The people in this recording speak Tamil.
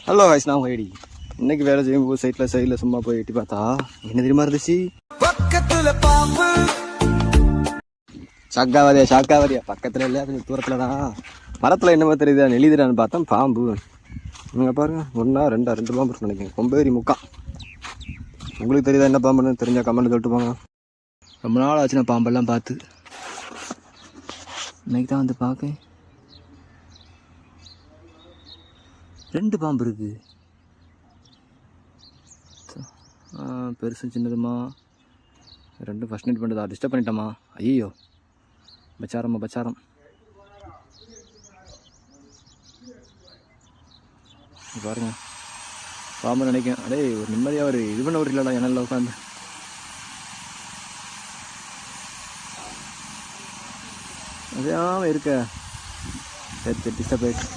ஹலோ வாய்ஸ் நான் ஐடி. இன்னைக்கு வேலை செய்யும்போது சைடில் சும்மா போய் எட்டி பார்த்தா என்ன தெரியுமா இருந்துச்சு? பக்கத்துல பாம்பு. சாக்காவதியா பக்கத்துல இல்லை, அது தூரத்துல தான். மரத்துல என்னமோ தெரியுதா, நெளிதுடான்னு பார்த்தா பாம்பு. நீங்க பாருங்க, 1 2 பாம்பு நினைக்கிறேன். கொம்பேரி முக்கா. உங்களுக்கு தெரியுதா என்ன பாம்புன்னு? தெரிஞ்சா கமெண்ட் சொல்லிட்டு போங்க. ரொம்ப நாள் ஆச்சு நான் பாம்பெல்லாம் பார்த்து. இன்னைக்கு தான் வந்து பார்க்க 2 பாம்பு இருக்கு. பெருசும் சின்னதுமா 2 ஃபர்ஸ்ட் நைட் பண்ணுறதா? டிஸ்டர்ப் பண்ணிட்டோமா? ஐயோ பச்சாரம். பாருங்க பாம்பு நினைக்கிறேன். அடே ஒரு நிம்மதியாக ஒரு இது பண்ண விடலடா என்னால் உட்காந்து. அதையாம இருக்க. சரி டிஸ்டர்ப் ஆயிடுச்சு.